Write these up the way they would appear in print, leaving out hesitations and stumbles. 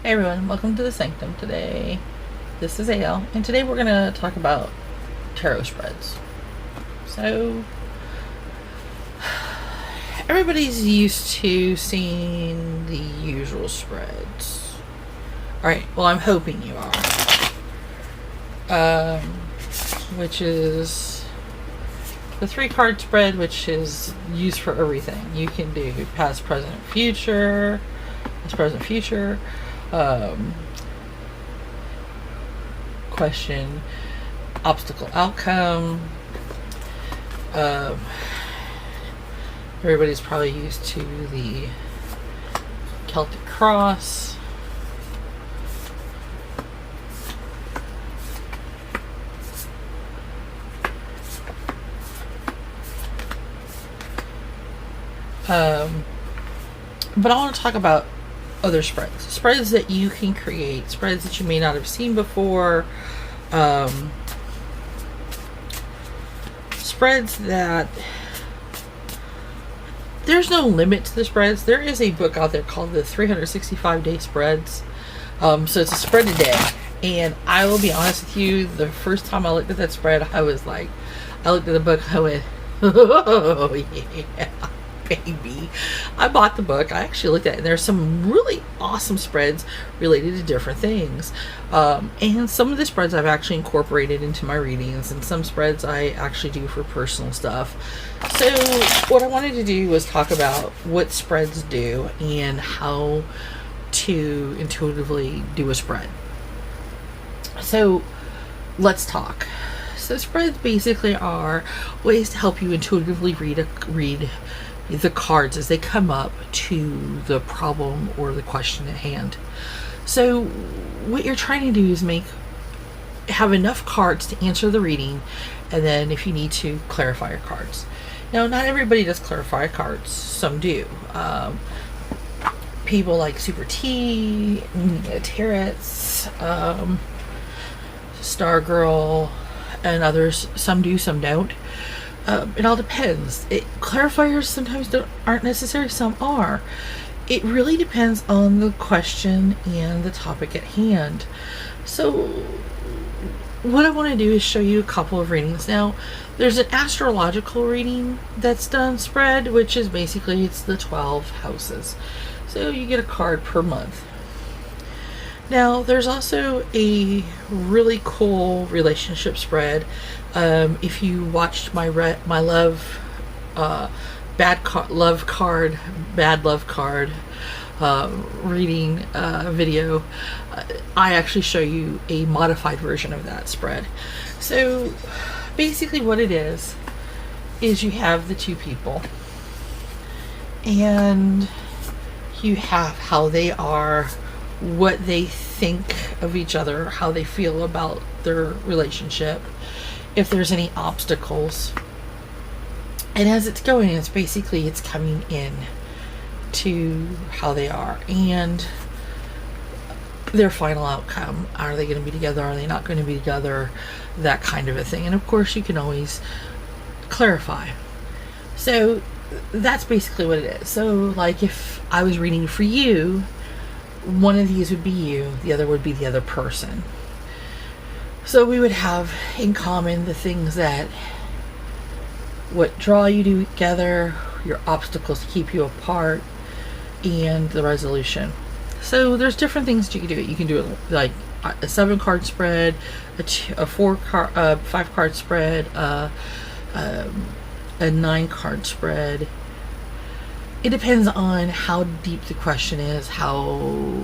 Hey everyone, welcome to the Sanctum today. This is Ale, and today we're going to talk about tarot spreads. So, everybody's used to seeing the usual spreads. Alright, well, I'm hoping you are. Which is the 3-card spread, which is used for everything. You can do past, present, future. Past, present, future. Question, obstacle, outcome. Everybody's probably used to the Celtic Cross. But I want to talk about other spreads that you can create, spreads that you may not have seen before, spreads that there's no limit to the spreads. There is a book out there called the 365 Day Spreads. So it's a spread a day, and I will be honest with you, the first time I looked at that spread, I looked at the book, I went, oh yeah, baby. I bought the book. I actually looked at it, and there's some really awesome spreads related to different things. And some of the spreads I've actually incorporated into my readings, and some spreads I actually do for personal stuff. So what I wanted to do was talk about what spreads do and how to intuitively do a spread. So let's talk. So spreads basically are ways to help you intuitively read the cards as they come up to the problem or the question at hand. So what you're trying to do is have enough cards to answer the reading, and then if you need to, clarify your cards. Now, not everybody does clarify cards. Some do. People like Super T, Tarots, Stargirl, and others. Some do, some don't. It all depends. Clarifiers sometimes aren't necessary, some are. It really depends on the question and the topic at hand. So what I want to do is show you a couple of readings. Now, there's an astrological reading that's done spread, which is basically it's the 12 houses. So you get a card per month. Now, there's also a really cool relationship spread. If you watched my love bad love card reading video, I actually show you a modified version of that spread. So basically what it is you have the two people, and you have how they are, what they think of each other, how they feel about their relationship, if there's any obstacles. And as it's going, it's coming in to how they are and their final outcome. Are they going to be together? Are they not going to be together? That kind of a thing. And of course, you can always clarify. So that's basically what it is. So like if I was reading for you, one of these would be you, the other would be the other person. So we would have in common the things that what draw you together, your obstacles to keep you apart, and the resolution. So there's different things you can do. You can do it like a 7-card spread, a 5-card spread, a 9-card spread. It depends on how deep the question is, how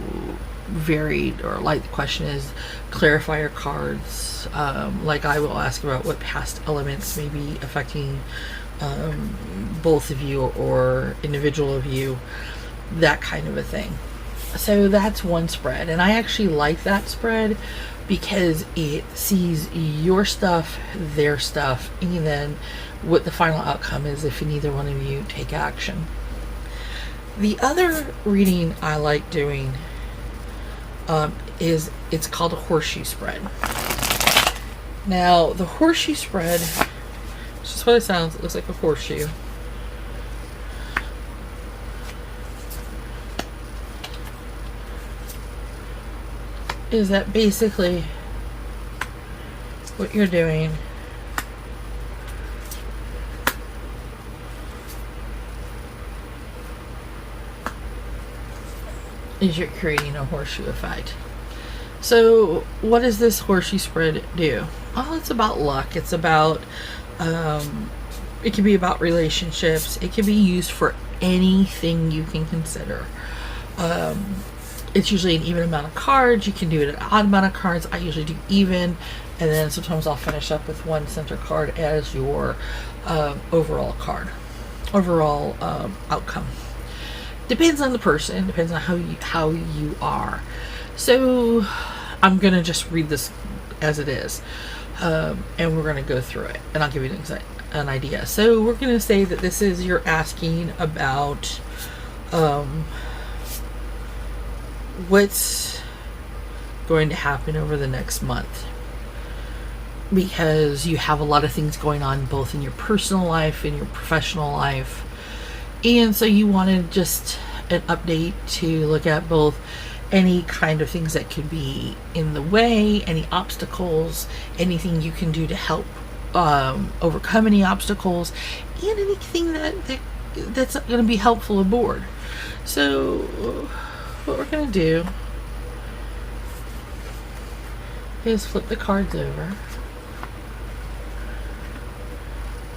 varied or light the question is. Clarify your cards. Like I will ask about what past elements may be affecting both of you or individual of you, that kind of a thing. So that's one spread, and I actually like that spread because it sees your stuff, their stuff, and then what the final outcome is if neither one of you take action. The other reading I like doing it's called a horseshoe spread. Now, the horseshoe spread, it's just what it sounds, it looks like a horseshoe. is that basically what you're doing is you're creating a horseshoe effect. So what does this horseshoe spread do? Well, it's about luck. It's about, it can be about relationships. It can be used for anything you can consider. It's usually an even amount of cards. You can do it an odd amount of cards. I usually do even, and then sometimes I'll finish up with one center card as your overall card, overall outcome. Depends on the person. Depends on how you are. So I'm gonna just read this as it is, and we're gonna go through it, and I'll give you an idea. So we're gonna say that this is you're asking about what's going to happen over the next month, because you have a lot of things going on both in your personal life and your professional life, and so you wanted just an update to look at both any kind of things that could be in the way, any obstacles, anything you can do to help overcome any obstacles, and anything that's going to be helpful aboard. So what we're going to do is flip the cards over.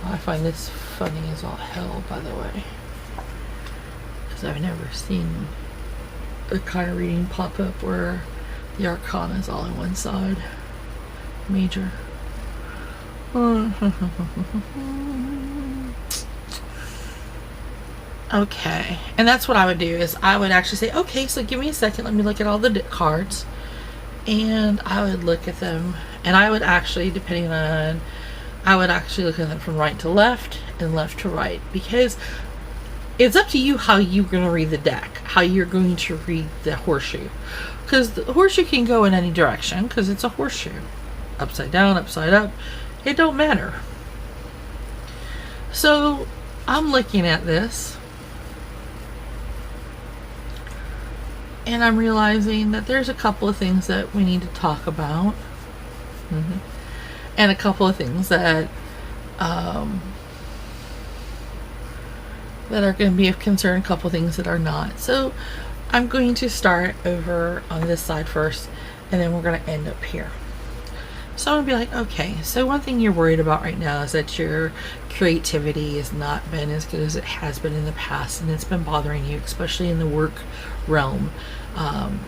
I find this funny as all hell, by the way, because I've never seen a kind of reading pop up where the arcana is all on one side. Major. Okay, and that's what I would do, is I would actually say, okay, so give me a second, let me look at all the cards, and I would look at them, and I would actually, I would actually look at them from right to left and left to right, because it's up to you how you're going to read the deck, how you're going to read the horseshoe, because the horseshoe can go in any direction, because it's a horseshoe, upside down, upside up, it don't matter. So I'm looking at this, and I'm realizing that there's a couple of things that we need to talk about, and a couple of things that that are going to be of concern, a couple of things that are not. So I'm going to start over on this side first, and then we're going to end up here. So I'm going to be like, okay, so one thing you're worried about right now is that your creativity has not been as good as it has been in the past, and it's been bothering you, especially in the work realm,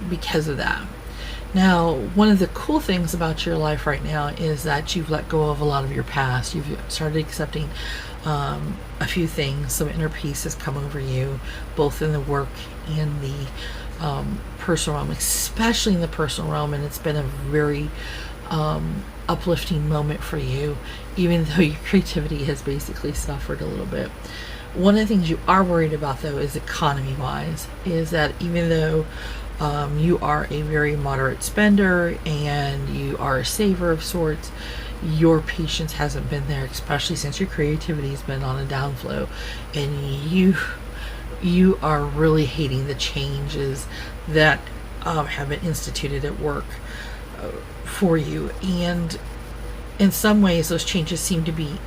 because of that. Now, one of the cool things about your life right now is that you've let go of a lot of your past. You've started accepting a few things. Some inner peace has come over you, both in the work and the personal realm, especially in the personal realm, and it's been a very uplifting moment for you, even though your creativity has basically suffered a little bit. One of the things you are worried about, though, is economy-wise, is that even though you are a very moderate spender and you are a saver of sorts, your patience hasn't been there, especially since your creativity has been on a downflow, and you are really hating the changes that have been instituted at work for you, and in some ways those changes seem to be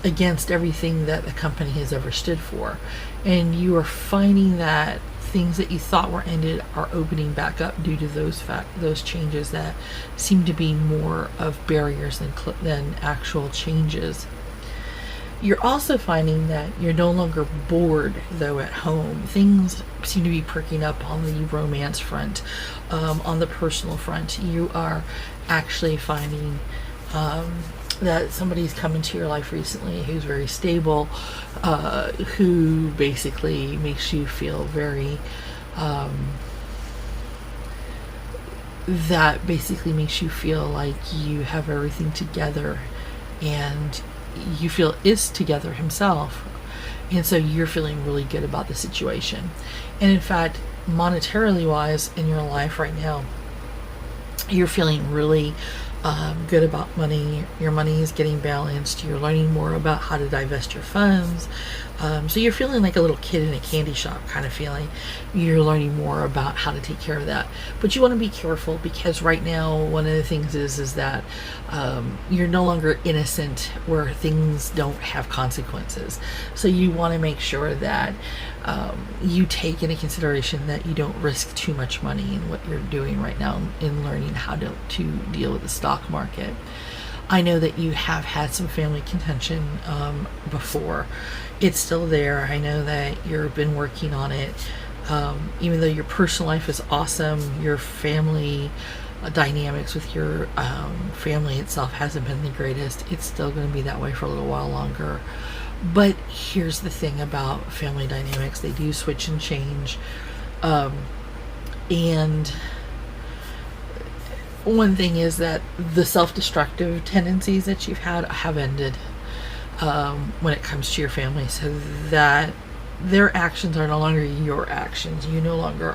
against everything that the company has ever stood for, and you are finding that things that you thought were ended are opening back up due to those changes that seem to be more of barriers than actual changes. You're also finding that you're no longer bored, though, at home. Things seem to be perking up on the romance front, on the personal front. You are actually finding that somebody's come into your life recently who's very stable, who basically makes you feel very, that basically makes you feel like you have everything together, and you feel is together himself, and so you're feeling really good about the situation. And in fact, monetarily wise in your life right now, you're feeling really good about money. Your money is getting balanced. You're learning more about how to divest your funds. So you're feeling like a little kid in a candy shop kind of feeling. You're learning more about how to take care of that. But you want to be careful, because right now one of the things is that you're no longer innocent where things don't have consequences. So you want to make sure that you take into consideration that you don't risk too much money in what you're doing right now in learning how to deal with the stock market. I know that you have had some family contention before. It's still there. I know that you've been working on it. Even though your personal life is awesome, your family dynamics with your family itself hasn't been the greatest. It's still going to be that way for a little while longer. But here's the thing about family dynamics. They do switch and change. And one thing is that the self-destructive tendencies that you've had have ended when it comes to your family, so that their actions are no longer your actions. You no longer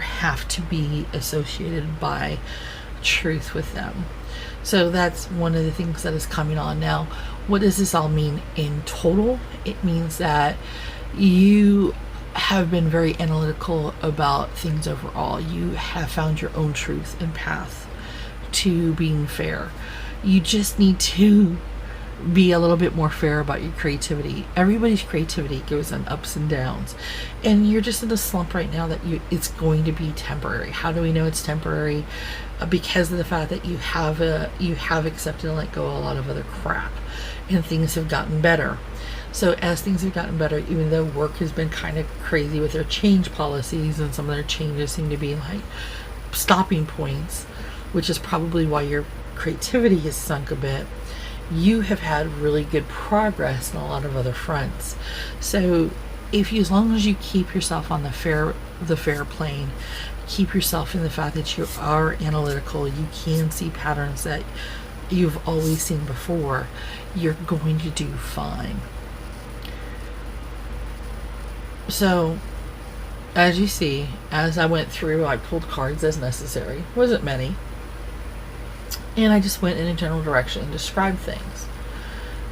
have to be associated by truth with them. So that's one of the things that is coming on now. What does this all mean in total? It means that you have been very analytical about things overall. You have found your own truth and path to being fair. You just need to be a little bit more fair about your creativity. Everybody's creativity goes on ups and downs, and you're just in a slump right now that it's going to be temporary. How do we know it's temporary? Because of the fact that you have accepted and let go of a lot of other crap, and things have gotten better. So as things have gotten better, even though work has been kind of crazy with their change policies, and some of their changes seem to be like stopping points, which is probably why your creativity has sunk a bit, you have had really good progress in a lot of other fronts. So as long as you keep yourself on the fair plane, keep yourself in the fact that you are analytical, you can see patterns that you've always seen before, you're going to do fine. So as you see, as I went through, I pulled cards as necessary. Wasn't many. And I just went in a general direction and described things.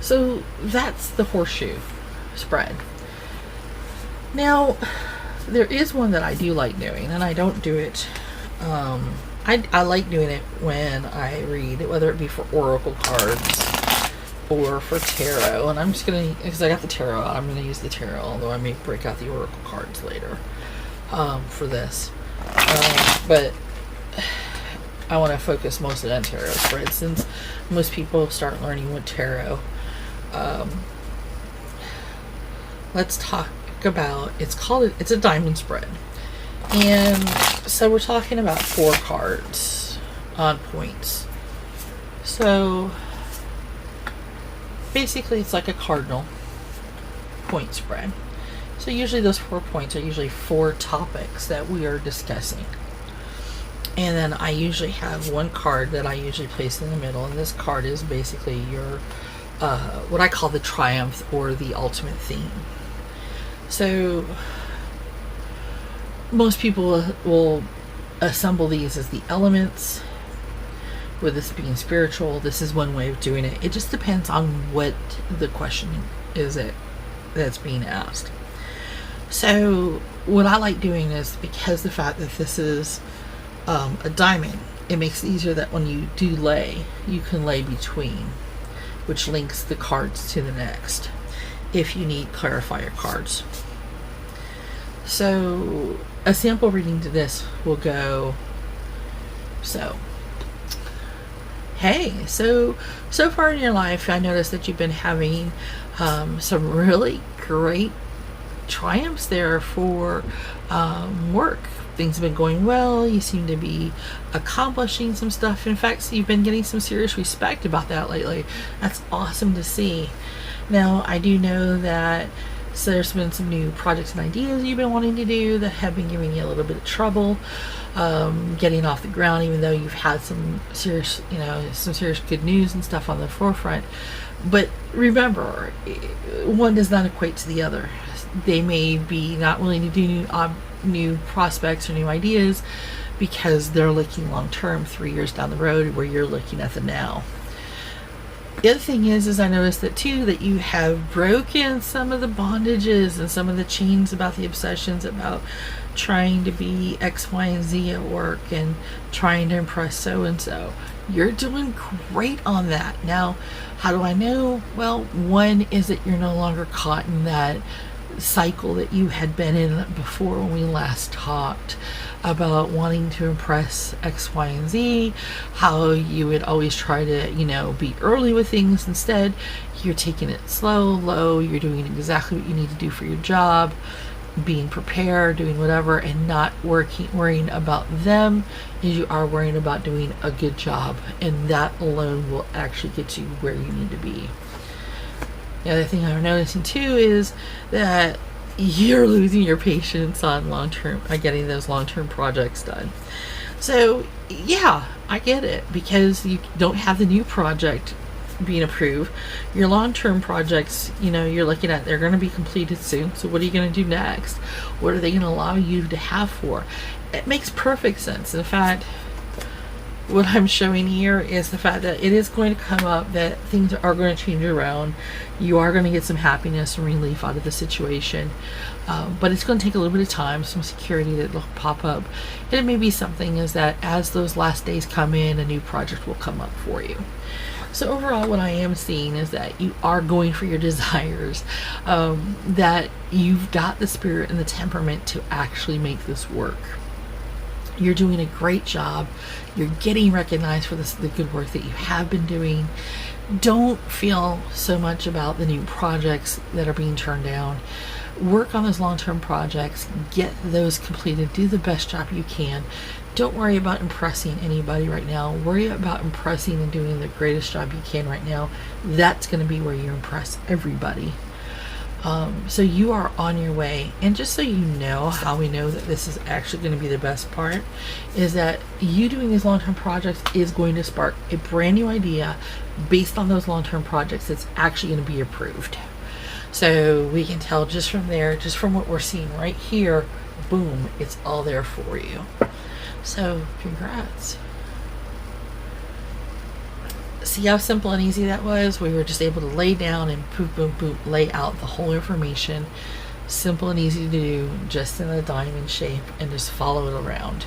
So that's the horseshoe spread. Now, there is one that I do like doing, and I don't do it. I like doing it when I read, whether it be for oracle cards or for tarot. And I'm just going to, because I got the tarot out, I'm going to use the tarot, although I may break out the oracle cards later for this. But I want to focus mostly on tarot spreads, since most people start learning with tarot. Let's talk about, it's a diamond spread. And so we're talking about 4 cards on points. So basically it's like a cardinal point spread. So usually those 4 points are usually 4 topics that we are discussing. And then I usually have one card that I usually place in the middle, and this card is basically your what I call the triumph or the ultimate theme. So most people will assemble these as the elements, with this being spiritual. This is one way of doing it. It just depends on what the question is that's being asked. So what I like doing is, because the fact that this is a diamond, it makes it easier that when you do lay, you can lay between, which links the cards to the next if you need clarifier cards. So a sample reading to this will go, hey, so far in your life, I noticed that you've been having some really great triumphs there for work. Things have been going well. You seem to be accomplishing some stuff. In fact, you've been getting some serious respect about that lately. That's awesome to see. Now, I do know that there's been some new projects and ideas you've been wanting to do that have been giving you a little bit of trouble getting off the ground, even though you've had some serious good news and stuff on the forefront. But remember, one does not equate to the other. They may be not willing to do new prospects or new ideas because they're looking long term, 3 years down the road, where you're looking at the now. The other thing is I noticed that too, that you have broken some of the bondages and some of the chains about the obsessions about trying to be X, Y, and Z at work and trying to impress so and so. You're doing great on that. Now, how do I know? Well, one is that you're no longer caught in that cycle that you had been in before when we last talked about wanting to impress X, Y, and Z, how you would always try to, be early with things. Instead, you're taking it slow, low, you're doing exactly what you need to do for your job, being prepared, doing whatever, and not worrying about them as you are worrying about doing a good job. And that alone will actually get you where you need to be. The other thing I'm noticing too is that you're losing your patience on getting those long-term projects done. So yeah, I get it, because you don't have the new project being approved. Your long-term projects, you're looking at, they're going to be completed soon. So what are you going to do next? What are they going to allow you to have for? It makes perfect sense. In fact, what I'm showing here is the fact that it is going to come up that things are going to change around. You are going to get some happiness and relief out of the situation. But it's going to take a little bit of time, some security that will pop up. And it may be something is that as those last days come in, a new project will come up for you. So overall, what I am seeing is that you are going for your desires, that you've got the spirit and the temperament to actually make this work. You're doing a great job. You're getting recognized for the good work that you have been doing. Don't feel so much about the new projects that are being turned down. Work on those long-term projects. Get those completed. Do the best job you can. Don't worry about impressing anybody right now. Worry about impressing and doing the greatest job you can right now. That's going to be where you impress everybody. So you are on your way. And just so you know how we know that this is actually going to be the best part, is that you doing these long-term projects is going to spark a brand new idea based on those long-term projects that's actually going to be approved. So we can tell just from there, just from what we're seeing right here, boom, it's all there for you. So congrats. See how simple and easy that was? We were just able to lay down and boom, boom, boom, lay out the whole information. Simple and easy to do, just in a diamond shape, and just follow it around.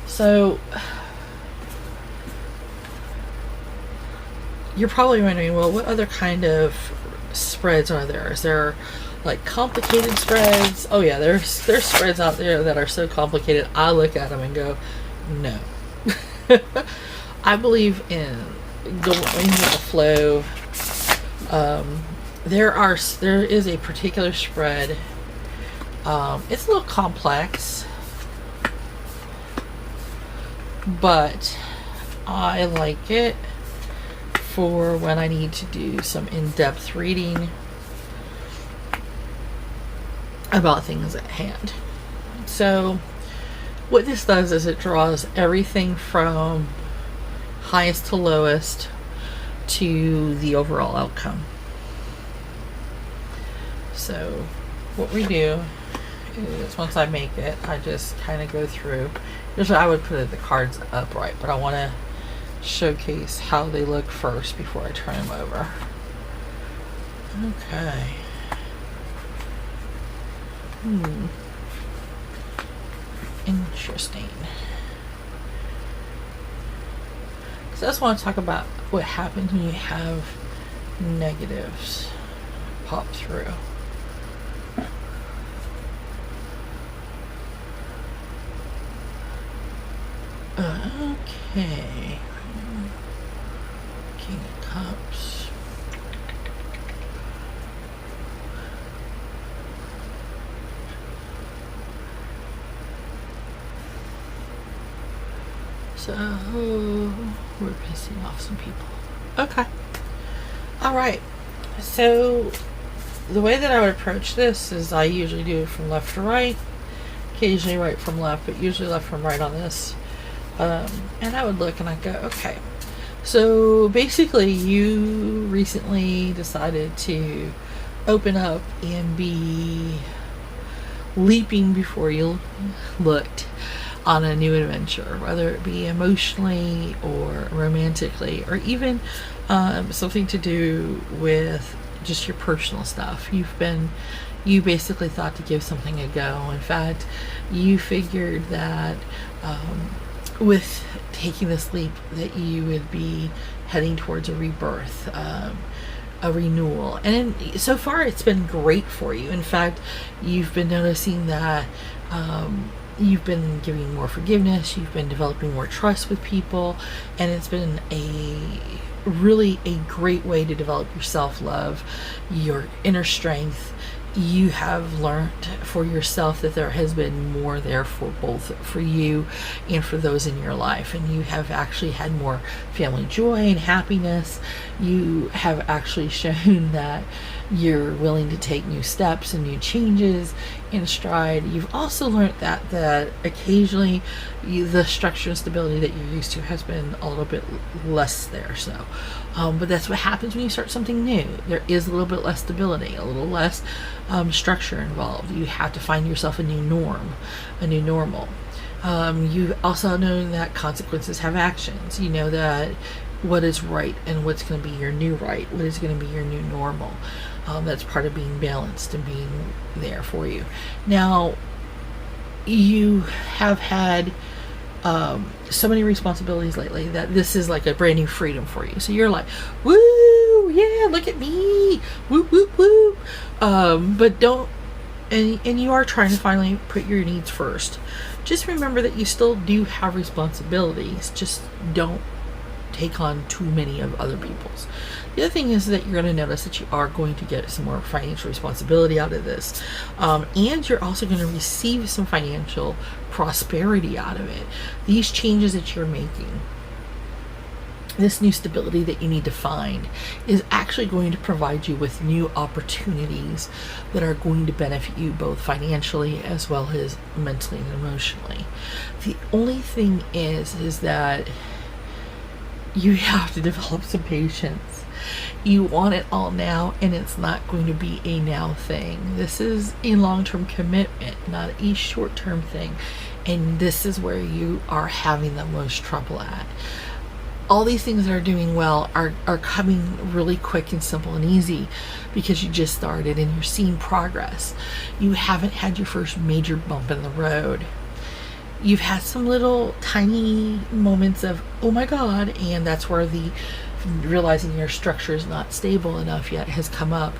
So you're probably wondering, well, what other kind of spreads are there? Is there like complicated spreads? Oh yeah, there's spreads out there that are so complicated, I look at them and go, no. I believe in going with the flow. There is a particular spread. It's a little complex, but I like it for when I need to do some in-depth reading about things at hand. So what this does is it draws everything from highest to lowest to the overall outcome. So what we do is, once I make it, I just kind of go through. Usually I would put the cards upright, but I want to showcase how they look first before I turn them over. Okay. Interesting. So I just want to talk about what happens when you have negatives pop through. Okay. King of Cups. So we're pissing off some people. Okay. All right. So the way that I would approach this is I usually do it from left to right, occasionally right from left, but usually left from right on this. And I would look and I'd go, okay. So basically you recently decided to open up and be leaping before you looked. on a new adventure, whether it be emotionally or romantically, or even something to do with just your personal stuff. You basically thought to give something a go. In fact, you figured that with taking this leap that you would be heading towards a rebirth, a renewal. And so far it's been great for you. In fact, you've been noticing that you've been giving more forgiveness, you've been developing more trust with people, and it's been really a great way to develop your self-love, your inner strength. You have learned for yourself that there has been more there for both for you and for those in your life, and you have actually had more family joy and happiness. You have actually shown that you're willing to take new steps and new changes in stride. You've also learned that occasionally the structure and stability that you're used to has been a little bit less there. So but that's what happens when you start something new. There is a little bit less stability, a little less structure involved. You have to find yourself a new norm, a new normal. You also know that consequences have actions. You know that what is right and what's going to be your new right, what is going to be your new normal. That's part of being balanced and being there for you. Now, you have had so many responsibilities lately that this is like a brand new freedom for you. So you're like, woo, yeah, look at me, woo, woo, woo. But don't, and you are trying to finally put your needs first. Just remember that you still do have responsibilities. Just don't take on too many of other people's. The other thing is that you're going to notice that you are going to get some more financial responsibility out of this. And you're also going to receive some financial prosperity out of it. These changes that you're making, this new stability that you need to find, is actually going to provide you with new opportunities that are going to benefit you both financially as well as mentally and emotionally. The only thing is that you have to develop some patience. You want it all now, and it's not going to be a now thing. This is a long-term commitment, not a short-term thing. And this is where you are having the most trouble at. All these things that are doing well are coming really quick and simple and easy because you just started and you're seeing progress. You haven't had your first major bump in the road. You've had some little tiny moments of, oh my God, and that's where the realizing your structure is not stable enough yet has come up.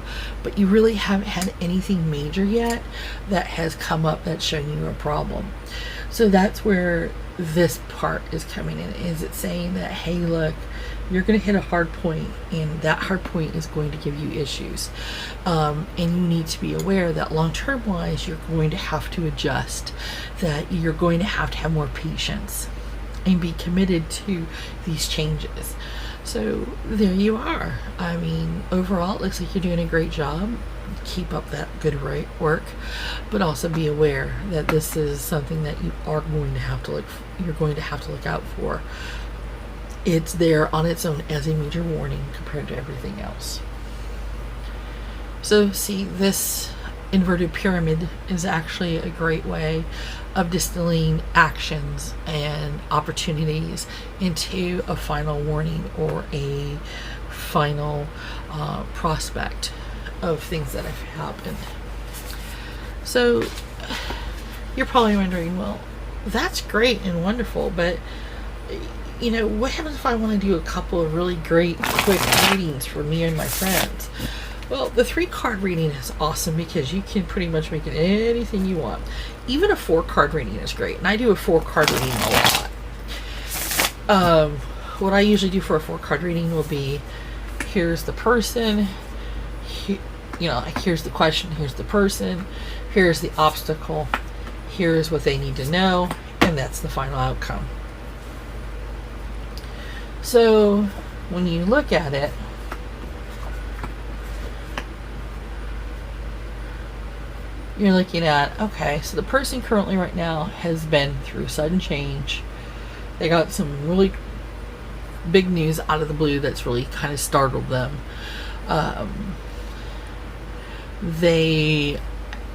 But you really haven't had anything major yet that has come up that's showing you a problem. So that's where this part is coming in. Is it saying that, hey, look, you're going to hit a hard point, and that hard point is going to give you issues. And you need to be aware that long-term wise, you're going to have to adjust, that you're going to have more patience and be committed to these changes. So there you are. I mean, overall, it looks like you're doing a great job. Keep up that good work, but also be aware that this is something that you are going to have to look out for. It's there on its own as a major warning compared to everything else. So see, this inverted pyramid is actually a great way of distilling actions and opportunities into a final warning or a final prospect of things that have happened. So you're probably wondering, well, that's great and wonderful, but you know, what happens if I want to do a couple of really great quick readings for me and my friends? Well, the 3-card reading is awesome because you can pretty much make it anything you want. Even a 4-card reading is great, and I do a 4-card reading a lot. What I usually do for a 4-card reading will be, here's the person, here's the question, here's the person, here's the obstacle, here's what they need to know, and that's the final outcome. So when you look at it, you're looking at, okay, so the person currently right now has been through sudden change. They got some really big news out of the blue that's really kind of startled them. They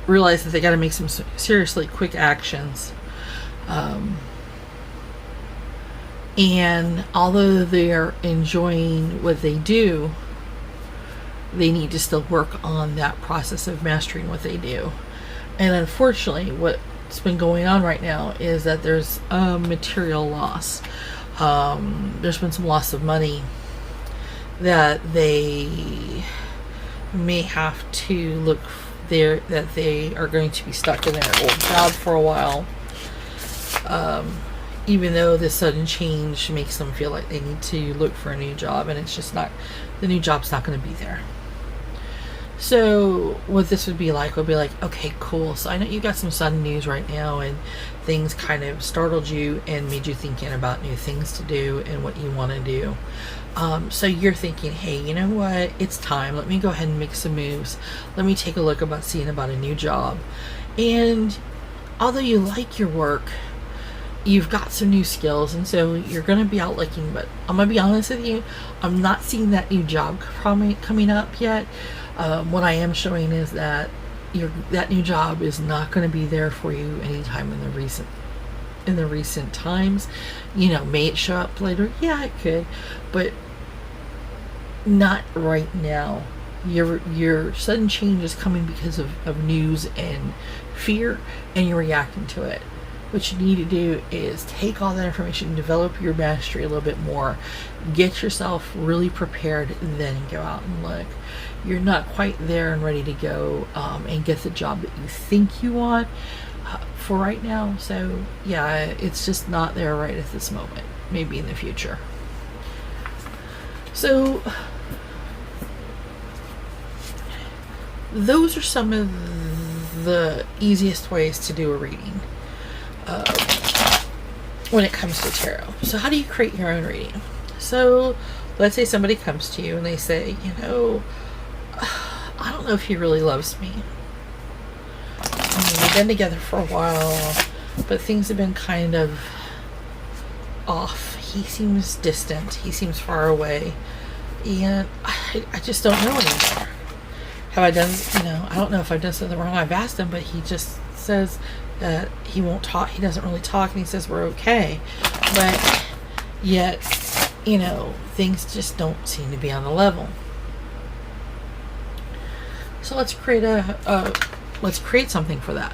realize that they got to make some seriously quick actions. And although they're enjoying what they do, they need to still work on that process of mastering what they do. And unfortunately, what's been going on right now is that there's a material loss. There's been some loss of money that they may have to look there, that they are going to be stuck in their old job for a while. Even though this sudden change makes them feel like they need to look for a new job, and it's just not, the new job's not going to be there. So what this would be like, okay, cool. So I know you got some sudden news right now, and things kind of startled you and made you thinking about new things to do and what you want to do. So you're thinking, hey, you know what? It's time. Let me go ahead and make some moves. Let me take a look about seeing about a new job. And although you like your work, you've got some new skills, and so you're going to be out looking. But I'm going to be honest with you, I'm not seeing that new job coming up yet. What I am showing is that that new job is not going to be there for you anytime in the recent times. May it show up later? Yeah, it could, but not right now. Your sudden change is coming because of news and fear, and you're reacting to it. What you need to do is take all that information, develop your mastery a little bit more, get yourself really prepared, and then go out and look. You're not quite there and ready to go and get the job that you think you want for right now. So yeah, it's just not there right at this moment. Maybe in the future. So those are some of the easiest ways to do a reading when it comes to tarot. So how do you create your own reading? So let's say somebody comes to you and they say, I don't know if he really loves me. We've been together for a while, but things have been kind of off. He seems distant. He seems far away. And I just don't know anymore. Have I done, I don't know if I've done something wrong. I've asked him, but he just says that he won't talk. He doesn't really talk, and he says we're okay. But yet, things just don't seem to be on the level. So let's create let's create something for that.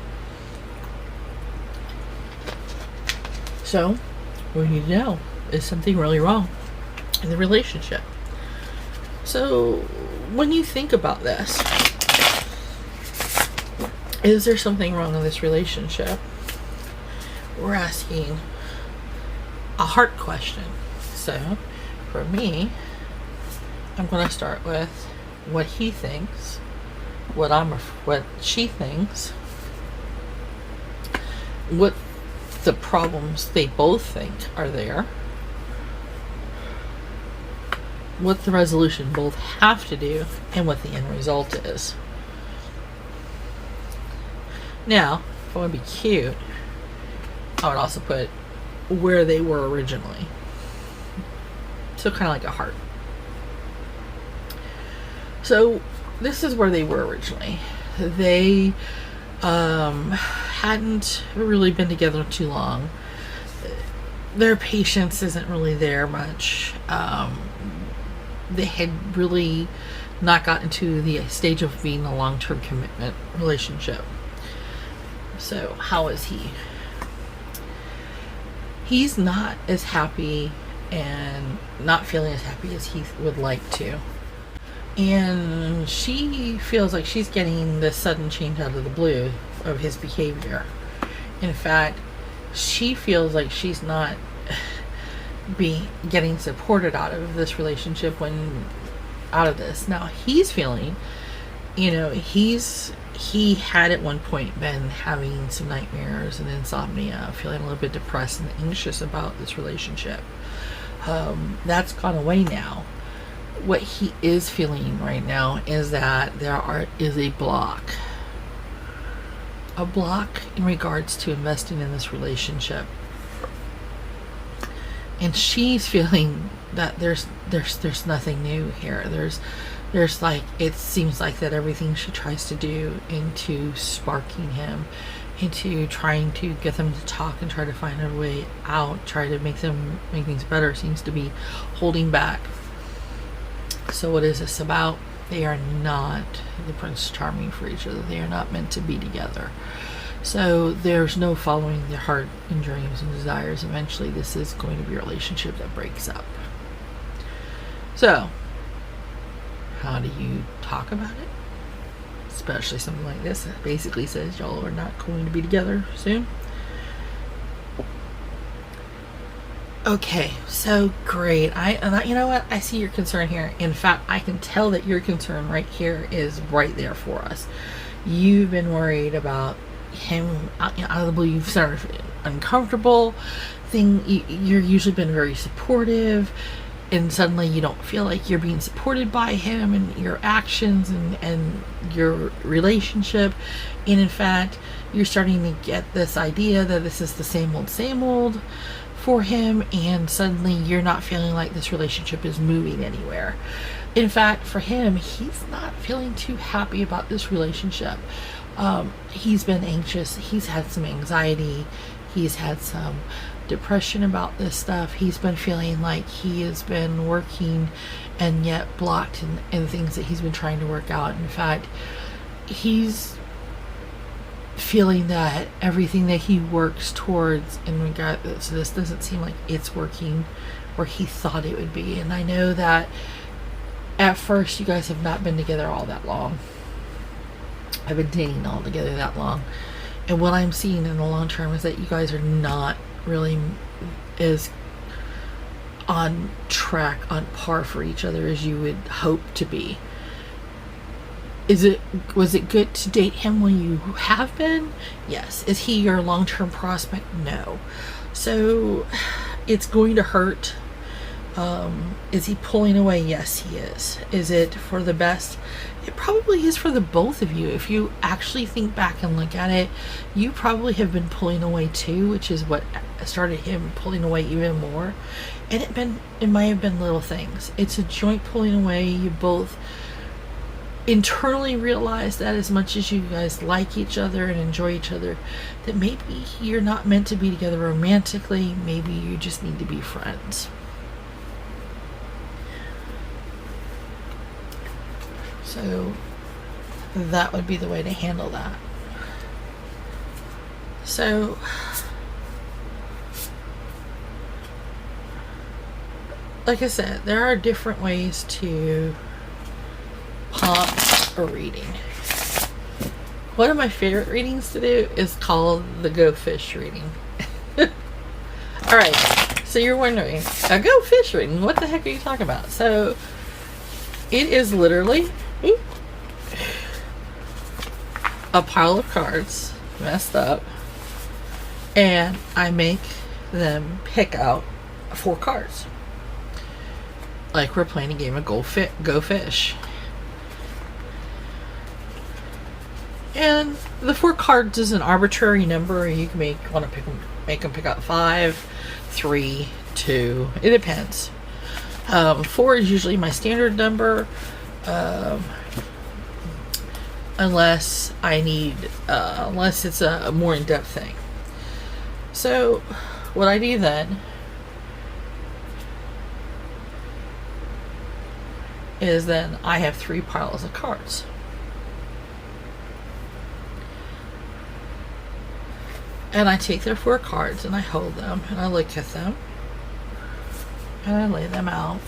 So what we need to know is something really wrong in the relationship. So when you think about this, is there something wrong in this relationship? We're asking a heart question. So for me, I'm going to start with what he thinks, what she thinks, what the problems they both think are there, what the resolution both have to do, and what the end result is. Now, if I want to be cute, I would also put where they were originally. So kind of like a heart. So this is where they were originally. They hadn't really been together too long. Their patience isn't really there much. They had really not gotten to the stage of being a long-term commitment relationship. So how is he? He's not as happy and not feeling as happy as he would like to. And she feels like she's getting this sudden change out of the blue of his behavior. In fact, she feels like she's not getting supported out of this relationship out of this. Now he's feeling, he had at one point been having some nightmares and insomnia, feeling a little bit depressed and anxious about this relationship. That's gone away now. What he is feeling right now is that there is a block in regards to investing in this relationship, and she's feeling that there's nothing new here. There's like, it seems like that everything she tries to do into sparking him into trying to get them to talk and try to find a way out, try to make things better, seems to be holding back. So what is this about? They are not the Prince Charming for each other. They are not meant to be together. So there's no following their heart and dreams and desires. Eventually this is going to be a relationship that breaks up. So how do you talk about it? Especially something like this that basically says y'all are not going to be together soon. Okay, so great. You know what? I see your concern here. In fact, I can tell that your concern right here is right there for us. You've been worried about him out of the blue. You've started uncomfortable. You're usually been very supportive, and suddenly you don't feel like you're being supported by him and your actions and your relationship. And in fact, you're starting to get this idea that this is the same old for him, and suddenly you're not feeling like this relationship is moving anywhere. In fact, for him, he's not feeling too happy about this relationship. He's been anxious. He's had some anxiety. He's had some depression about this stuff. He's been feeling like he has been working and yet blocked in things that he's been trying to work out. In fact, he's feeling that everything that he works towards in regard to this doesn't seem like it's working where he thought it would be. And I know that at first you guys have not been together all that long. I've been dating all together that long. And what I'm seeing in the long term is that you guys are not really as on track, on par for each other as you would hope to be. Was it good to date him when you have been? Yes. Is he your long-term prospect? No. So it's going to hurt. Is he pulling away? Yes, he is. Is it for the best? It probably is for the both of you. If you actually think back and look at it, you probably have been pulling away too, which is what started him pulling away even more. And it might have been little things. It's a joint pulling away. You both internally realize that as much as you guys like each other and enjoy each other, that maybe you're not meant to be together romantically. Maybe you just need to be friends. So that would be the way to handle that. So like I said, there are different ways to pump a reading. One of my favorite readings to do is called the Go Fish reading. Alright, so you're wondering, a Go Fish reading, what the heck are you talking about? So it is literally a pile of cards messed up, and I make them pick out 4 cards. Like we're playing a game of Go Fish. And the 4 cards is an arbitrary number. You can make them pick out 5, 3, 2. It depends. 4 is usually my standard number, unless it's a more in-depth thing. So what I do then is then I have 3 piles of cards. And I take their 4 cards and I hold them and I look at them and I lay them out.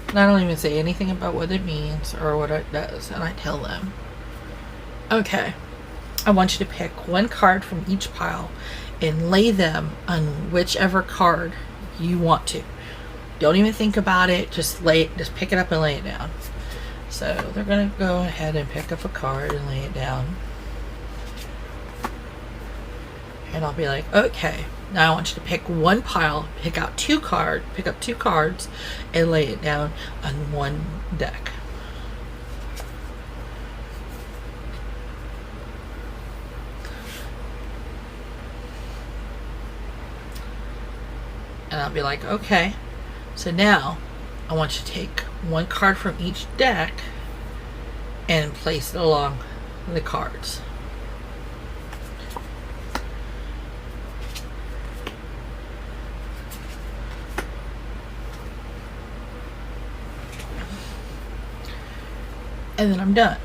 And I don't even say anything about what it means or what it does. And I tell them, okay, I want you to pick 1 card from each pile and lay them on whichever card you want to. Don't even think about it. Just pick it up and lay it down. So they're going to go ahead and pick up a card and lay it down. And I'll be like, okay, now I want you to pick 1 pile, pick up 2 cards, and lay it down on 1 deck. And I'll be like, okay, so now I want you to take 1 card from each deck and place it along the cards. And then I'm done.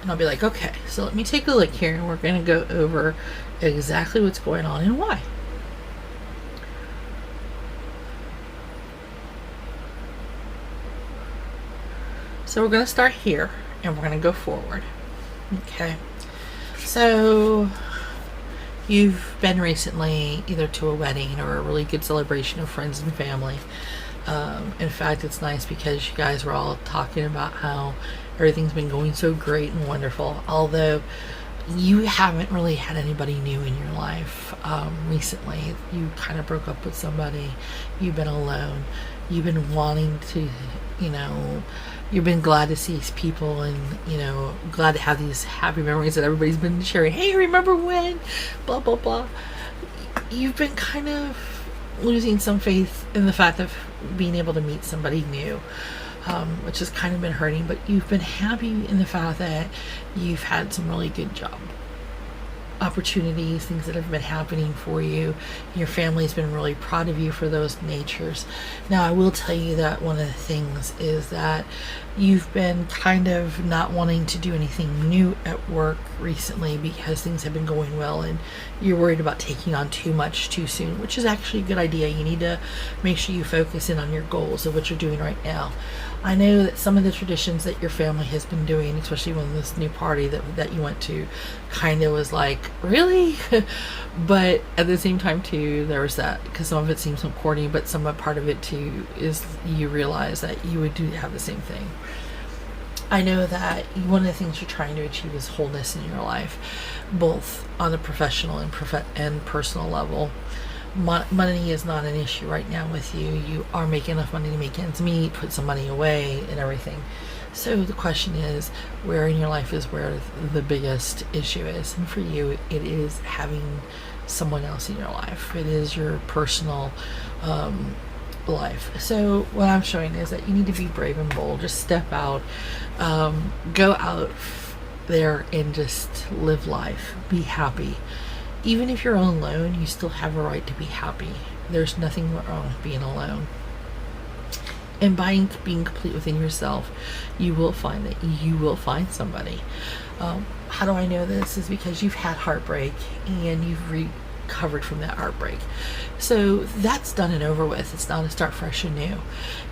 And I'll be like, okay, so let me take a look here, and we're going to go over exactly what's going on and why. So we're going to start here, and we're going to go forward. Okay. So you've been recently either to a wedding or a really good celebration of friends and family. In fact, it's nice because you guys were all talking about how everything's been going so great and wonderful, although you haven't really had anybody new in your life recently. You kind of broke up with somebody. You've been alone. You've been wanting to, you've been glad to see people, and glad to have these happy memories that everybody's been sharing. Hey, remember when blah blah blah. You've been kind of losing some faith in the fact of being able to meet somebody new, which has kind of been hurting, but you've been happy in the fact that you've had some really good job opportunities, things that have been happening for you. Your family's been really proud of you for those natures. Now, I will tell you that one of the things is that you've been kind of not wanting to do anything new at work recently because things have been going well, and you're worried about taking on too much too soon, which is actually a good idea. You need to make sure you focus in on your goals of what you're doing right now. I know that some of the traditions that your family has been doing, especially when this new party that you went to kind of was like, really? But at the same time too, there was that, because some of it seems so corny, but some part of it too is you realize that you would have the same thing. I know that one of the things you're trying to achieve is wholeness in your life, both on a professional and personal level. Money is not an issue right now with you. You are making enough money to make ends meet, put some money away and everything. So the question is, where in your life is where the biggest issue is? And for you, it is having someone else in your life. It is your personal life. So what I'm showing is that you need to be brave and bold. Just step out, go out there and just live life. Be happy. Even if you're alone, you still have a right to be happy. There's nothing wrong with being alone. And by being complete within yourself, you will find that you will find somebody. How do I know this? Is because you've had heartbreak and you've recovered from that heartbreak. So that's done and over with. It's not a start fresh and new.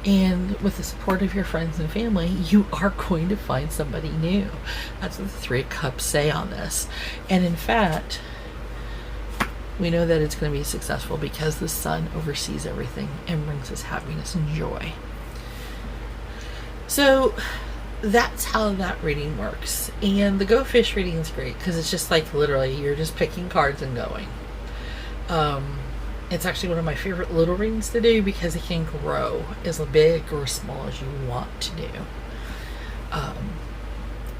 And with the support of your friends and family, you are going to find somebody new. That's what the Three of Cups say on this. And in fact, we know that it's going to be successful because the sun oversees everything and brings us happiness and joy. So that's how that reading works. And the Go Fish reading is great because it's just like literally you're just picking cards and going. It's actually one of my favorite little readings to do because it can grow as big or small as you want to do.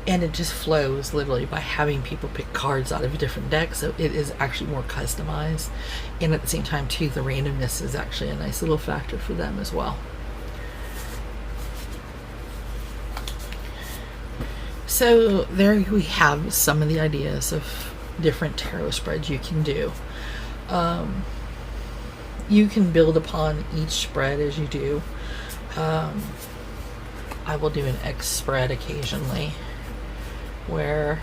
And it just flows literally by having people pick cards out of a different deck, so it is actually more customized. And at the same time too, the randomness is actually a nice little factor for them as well. So there we have some of the ideas of different tarot spreads you can do. You can build upon each spread as you do. I will do an X spread occasionally, where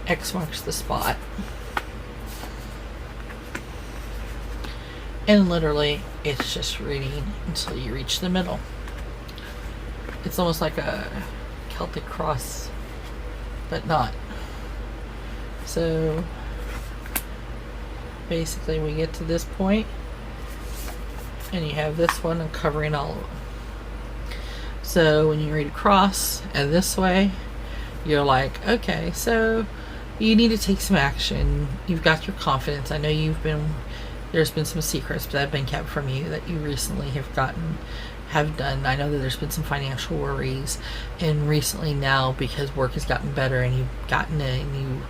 X marks the spot, and literally it's just reading until you reach the middle. It's almost like a Celtic Cross, but not. So basically we get to this point and you have this one covering all of them. So when you read across and this way, you're like, okay, so you need to take some action. You've got your confidence. I know there's been some secrets that have been kept from you that you recently have done. I know that there's been some financial worries, and recently now, because work has gotten better and you've gotten a new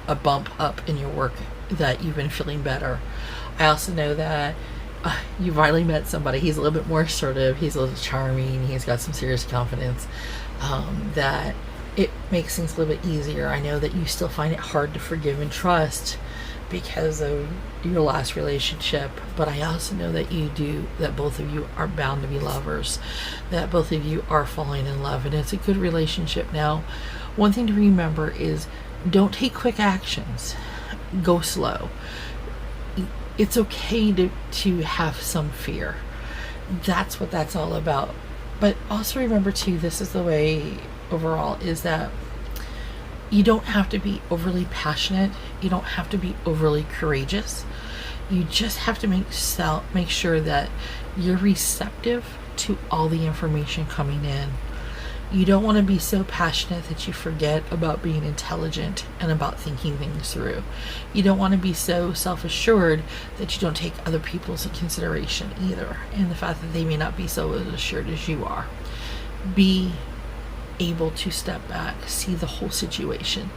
a bump up in your work, that you've been feeling better. I also know that you finally met somebody. He's a little bit more assertive. He's a little charming. He's got some serious confidence. That it makes things a little bit easier. I know that you still find it hard to forgive and trust because of your last relationship, but I also know that that both of you are bound to be lovers, that both of you are falling in love, and it's a good relationship. Now, one thing to remember is don't take quick actions. Go slow. It's okay to have some fear. That's what that's all about. But also remember too, this is the way overall, is that you don't have to be overly passionate. You don't have to be overly courageous. You just have to make sure that you're receptive to all the information coming in. You don't want to be so passionate that you forget about being intelligent and about thinking things through. You don't want to be so self-assured that you don't take other people's in consideration either, and the fact that they may not be so assured as you are. Be able to step back, see the whole situation.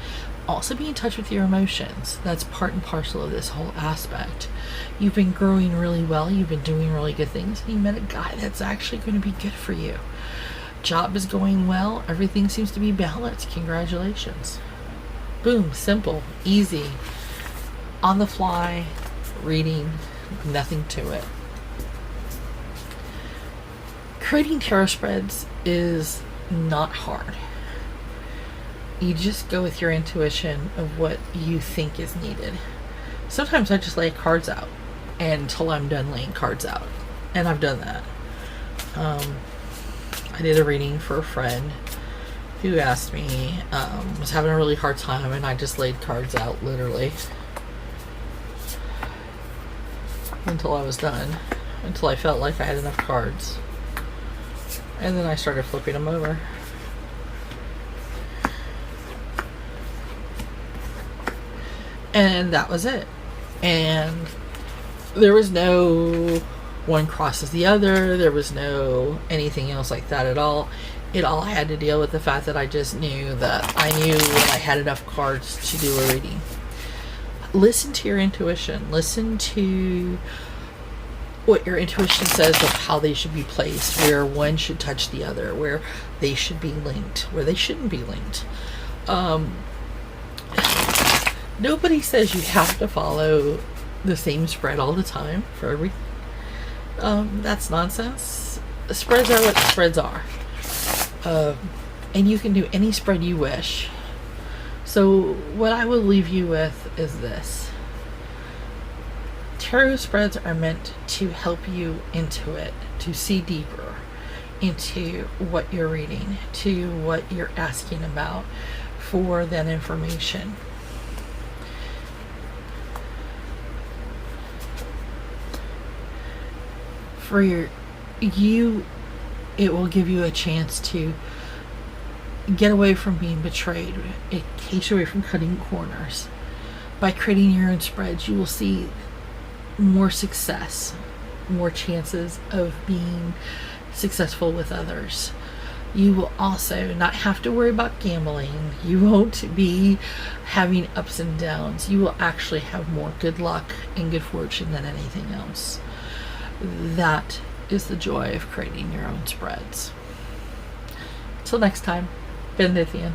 Also be in touch with your emotions. That's part and parcel of this whole aspect. You've been growing really well. You've been doing really good things. You met a guy that's actually going to be good for you. Job is going well. Everything seems to be balanced. Congratulations. Boom. Simple. Easy. On the fly. Reading. Nothing to it. Creating tarot spreads is not hard. You just go with your intuition of what you think is needed. Sometimes I just lay cards out until I'm done laying cards out. And I've done that. I did a reading for a friend who asked me, was having a really hard time, and I just laid cards out literally until I was done, until I felt like I had enough cards. And then I started flipping them over. And that was it. And there was no one crosses the other. There was no anything else like that at all. It all had to deal with the fact that I just knew that I knew when I had enough cards to do a reading. Listen to your intuition. Listen to what your intuition says of how they should be placed, where one should touch the other, where they should be linked, where they shouldn't be linked. Nobody says you have to follow the same spread all the time for every. That's nonsense. Spreads are what spreads are. And you can do any spread you wish. So what I will leave you with is this. Tarot spreads are meant to help you intuit, to see deeper into what you're reading, to what you're asking about for that information. For you, it will give you a chance to get away from being betrayed. It takes you away from cutting corners. By creating your own spreads, you will see more success, more chances of being successful with others. You will also not have to worry about gambling. You won't be having ups and downs. You will actually have more good luck and good fortune than anything else. That is the joy of creating your own spreads. Till next time, Benedictine.